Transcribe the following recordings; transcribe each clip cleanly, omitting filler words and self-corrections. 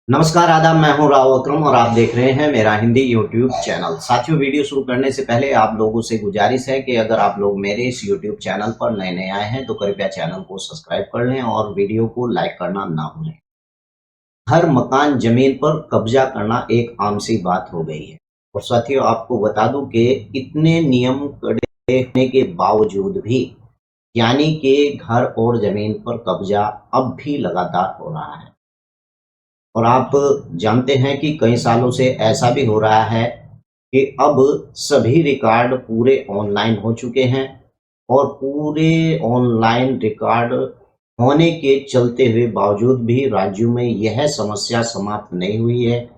नमस्कार आदाब, मैं हूं राव अकरम और आप देख रहे हैं मेरा हिंदी यूट्यूब चैनल। साथियों, वीडियो शुरू करने से पहले आप लोगों से गुजारिश है कि अगर आप लोग मेरे इस यूट्यूब चैनल पर नए नए आए हैं तो कृपया चैनल को सब्सक्राइब कर लें और वीडियो को लाइक करना ना भूलें। हर मकान जमीन पर कब्जा करना एक आम सी बात हो गई है और साथियों, आपको बता दूं कि इतने नियम कड़े होने के बावजूद भी यानी कि घर और जमीन पर कब्जा अब भी लगातार हो रहा है। और आप जानते हैं कि कई सालों से ऐसा भी हो रहा है कि अब सभी रिकॉर्ड पूरे ऑनलाइन हो चुके हैं और पूरे ऑनलाइन रिकॉर्ड होने के चलते हुए बावजूद भी राज्यों में यह समस्या समाप्त नहीं हुई है।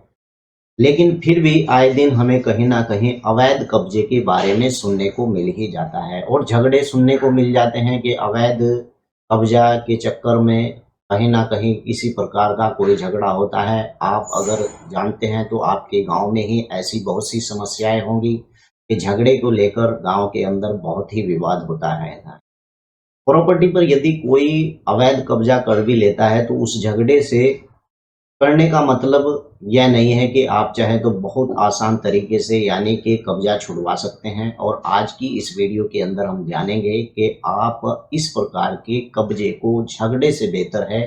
लेकिन फिर भी आए दिन हमें कहीं ना कहीं अवैध कब्जे के बारे में सुनने को मिल ही जाता है और झगड़े सुनने को मिल जाते हैं कि अवैध कब्जा के चक्कर में कहीं ना कहीं किसी प्रकार का कोई झगड़ा होता है। आप अगर जानते हैं तो आपके गांव में ही ऐसी बहुत सी समस्याएं होंगी कि झगड़े को लेकर गांव के अंदर बहुत ही विवाद होता रहता है। प्रॉपर्टी पर यदि कोई अवैध कब्जा कर भी लेता है तो उस झगड़े से करने का मतलब यह नहीं है कि आप चाहे तो बहुत आसान तरीके से यानी कि कब्जा छुड़वा सकते हैं। और आज की इस वीडियो के अंदर हम जानेंगे कि आप इस प्रकार के कब्जे को झगड़े से बेहतर है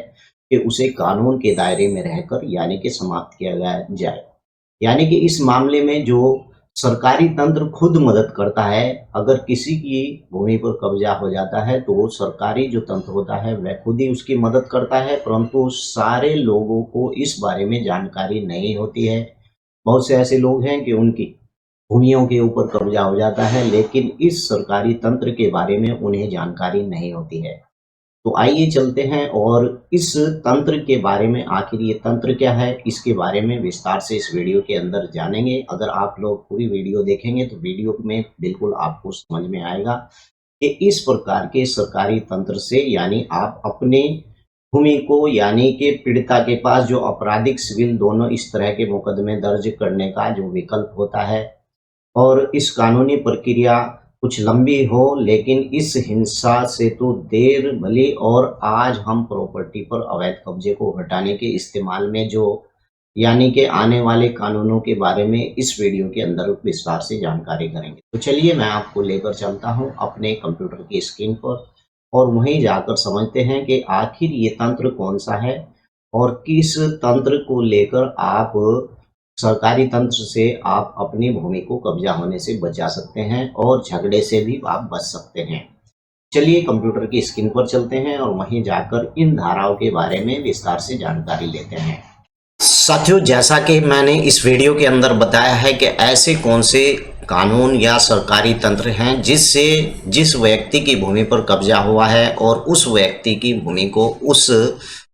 कि उसे कानून के दायरे में रहकर यानी कि समाप्त किया जाए। यानी कि इस मामले में जो सरकारी तंत्र खुद मदद करता है, अगर किसी की भूमि पर कब्जा हो जाता है तो सरकारी जो तंत्र होता है वह खुद ही उसकी मदद करता है, परंतु सारे लोगों को इस बारे में जानकारी नहीं होती है। बहुत से ऐसे लोग हैं कि उनकी भूमियों के ऊपर कब्जा हो जाता है लेकिन इस सरकारी तंत्र के बारे में उन्हें जानकारी नहीं होती है। तो आइए चलते हैं और इस तंत्र के बारे में, आखिर ये तंत्र क्या है, इसके बारे में विस्तार से इस वीडियो के अंदर जानेंगे। अगर आप लोग पूरी वीडियो देखेंगे तो वीडियो में बिल्कुल आपको समझ में आएगा कि इस प्रकार के सरकारी तंत्र से यानी आप अपने भूमि को यानी कि पीड़िता के पास जो आपराधिक सिविल दोनों इस तरह के मुकदमे दर्ज करने का जो विकल्प होता है और इस कानूनी प्रक्रिया कुछ लंबी हो लेकिन इस हिंसा से तो देर भली। और आज हम प्रॉपर्टी पर अवैध कब्जे को हटाने के इस्तेमाल में जो यानी कि आने वाले कानूनों के बारे में इस वीडियो के अंदर विस्तार से जानकारी करेंगे। तो चलिए मैं आपको लेकर चलता हूं अपने कंप्यूटर की स्क्रीन पर और वहीं जाकर समझते हैं कि आखिर ये तंत्र कौन सा है और किस तंत्र को लेकर आप सरकारी तंत्र से आप अपनी भूमि को कब्जा होने से बचा सकते हैं और झगड़े से भी आप बच सकते हैं। चलिए कंप्यूटर की स्क्रीन पर चलते हैं और वहीं जाकर इन धाराओं के बारे में विस्तार से जानकारी लेते हैं। साथियों, जैसा कि मैंने इस वीडियो के अंदर बताया है कि ऐसे कौन से कानून या सरकारी तंत्र हैं जिससे जिस व्यक्ति की भूमि पर कब्जा हुआ है और उस व्यक्ति की भूमि को उस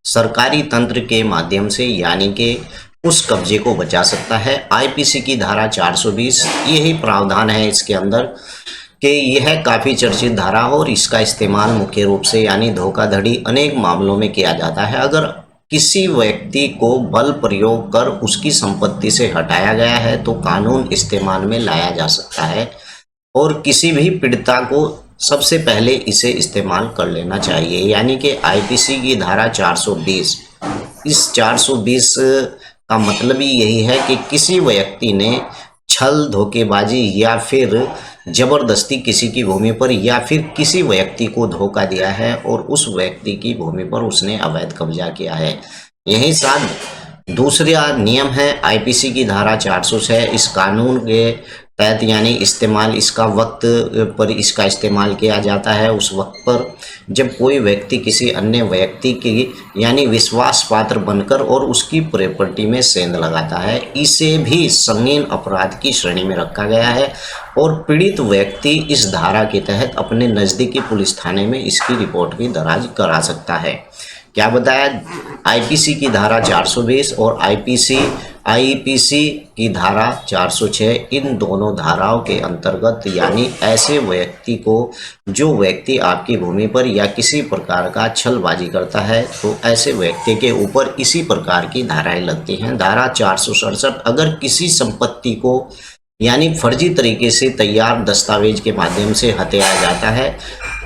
सरकारी तंत्र के माध्यम से यानी कि उस कब्जे को बचा सकता है। आईपीसी की धारा 420 यही प्रावधान है इसके अंदर कि यह काफ़ी चर्चित धारा हो और इसका इस्तेमाल मुख्य रूप से यानी धोखाधड़ी अनेक मामलों में किया जाता है। अगर किसी व्यक्ति को बल प्रयोग कर उसकी संपत्ति से हटाया गया है तो कानून इस्तेमाल में लाया जा सकता है और किसी भी पीड़िता को सबसे पहले इसे इस्तेमाल कर लेना चाहिए। यानी कि आईपीसी की धारा 420, इस 420 का मतलब ही यही है कि किसी व्यक्ति ने छल, धोखेबाजी या फिर जबरदस्ती किसी की भूमि पर या फिर किसी व्यक्ति को धोखा दिया है और उस व्यक्ति की भूमि पर उसने अवैध कब्जा किया है। यही साथ दूसरा नियम है आईपीसी की धारा 406। इस कानून के तहत यानी इस्तेमाल इसका वक्त पर इसका इस्तेमाल किया जाता है उस वक्त पर जब कोई व्यक्ति किसी अन्य व्यक्ति की यानी विश्वास पात्र बनकर और उसकी प्रॉपर्टी में सेंध लगाता है। इसे भी संगीन अपराध की श्रेणी में रखा गया है और पीड़ित व्यक्ति इस धारा के तहत अपने नज़दीकी पुलिस थाने में इसकी रिपोर्ट भी दर्ज करा सकता है। क्या बताया, आईपीसी की धारा 420 और आईपीसी की धारा 406, इन दोनों धाराओं के अंतर्गत यानी ऐसे व्यक्ति को जो व्यक्ति आपकी भूमि पर या किसी प्रकार का छलबाजी करता है तो ऐसे व्यक्ति के ऊपर इसी प्रकार की धाराएं लगती हैं। धारा 467, अगर किसी संपत्ति को यानी फर्जी तरीके से तैयार दस्तावेज के माध्यम से हथियाया जाता है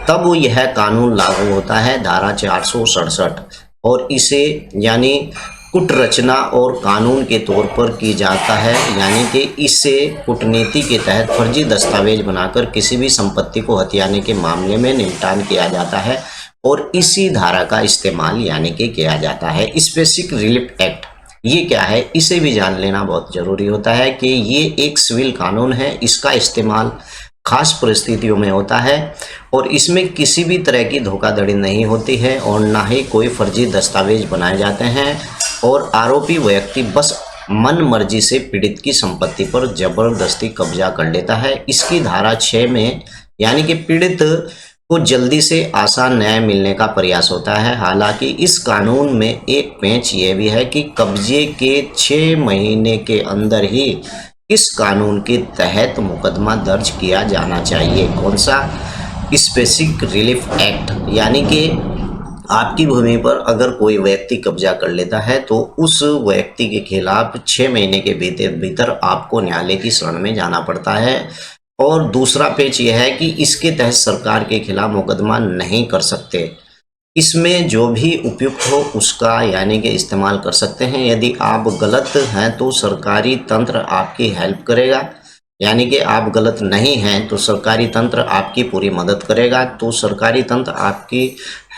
तब यह कानून लागू होता है। धारा 467 और इसे यानी कूट रचना और कानून के तौर पर की जाता है, यानी कि इससे कूटनीति के तहत फर्जी दस्तावेज बनाकर किसी भी संपत्ति को हथियाने के मामले में निपटान किया जाता है और इसी धारा का इस्तेमाल यानी कि किया जाता है। स्पेसिफिक रिलीफ एक्ट ये क्या है, इसे भी जान लेना बहुत जरूरी होता है कि ये एक सिविल कानून है। इसका इस्तेमाल खास परिस्थितियों में होता है और इसमें किसी भी तरह की धोखाधड़ी नहीं होती है और ना ही कोई फर्जी दस्तावेज बनाए जाते हैं और आरोपी व्यक्ति बस मन मर्जी से पीड़ित की संपत्ति पर जबरदस्ती कब्जा कर लेता है। इसकी धारा 6 में यानी कि पीड़ित को जल्दी से आसान न्याय मिलने का प्रयास होता है। हालांकि इस कानून में एक पेंच ये भी है कि कब्जे के 6 महीने के अंदर ही इस कानून के तहत मुकदमा दर्ज किया जाना चाहिए। कौन सा? स्पेसिफिक रिलीफ एक्ट, यानी कि आपकी भूमि पर अगर कोई व्यक्ति कब्जा कर लेता है तो उस व्यक्ति के खिलाफ 6 महीने के भीतर आपको न्यायालय की शरण में जाना पड़ता है। और दूसरा पेच यह है कि इसके तहत सरकार के खिलाफ मुकदमा नहीं कर सकते। इसमें जो भी उपयुक्त हो उसका यानी कि इस्तेमाल कर सकते हैं। यदि आप गलत हैं तो सरकारी तंत्र आपकी हेल्प करेगा, यानी कि आप गलत नहीं हैं तो सरकारी तंत्र आपकी पूरी मदद करेगा। तो सरकारी तंत्र आपकी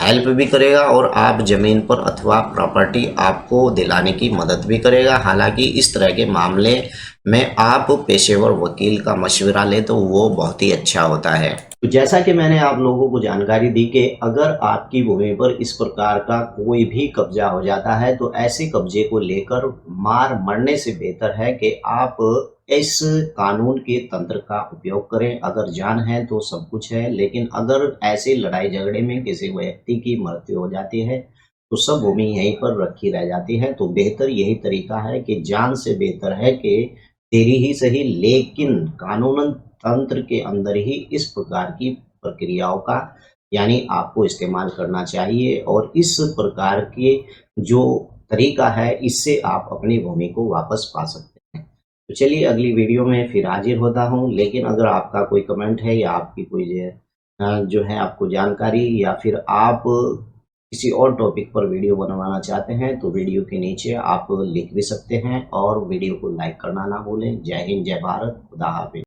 हेल्प भी करेगा और आप ज़मीन पर अथवा प्रॉपर्टी आपको दिलाने की मदद भी करेगा। हालांकि इस तरह के मामले में आप पेशेवर वकील का मशवरा लें तो वो बहुत ही अच्छा होता है। तो जैसा कि मैंने आप लोगों को जानकारी दी कि अगर आपकी भूमि पर इस प्रकार का कोई भी कब्जा हो जाता है तो ऐसे कब्जे को लेकर मार मरने से बेहतर है कि आप इस कानून के तंत्र का उपयोग करें। अगर जान है तो सब कुछ है, लेकिन अगर ऐसे लड़ाई झगड़े में किसी व्यक्ति की मृत्यु हो जाती है तो सब भूमि यहीं पर रखी रह जाती है। तो बेहतर यही तरीका है कि जान से बेहतर है कि तेरी ही सही, लेकिन कानूनन तंत्र के अंदर ही इस प्रकार की प्रक्रियाओं का यानी आपको इस्तेमाल करना चाहिए और इस प्रकार के जो तरीका है इससे आप अपनी भूमि को वापस पा सकते हैं। तो चलिए अगली वीडियो में फिर हाजिर होता हूँ। लेकिन अगर आपका कोई कमेंट है या आपकी कोई जो है आपको जानकारी या फिर आप किसी और टॉपिक पर वीडियो बनवाना चाहते हैं तो वीडियो के नीचे आप लिख भी सकते हैं और वीडियो को लाइक करना ना भूलें। जय हिंद, जय भारत, खुदा हाफिज।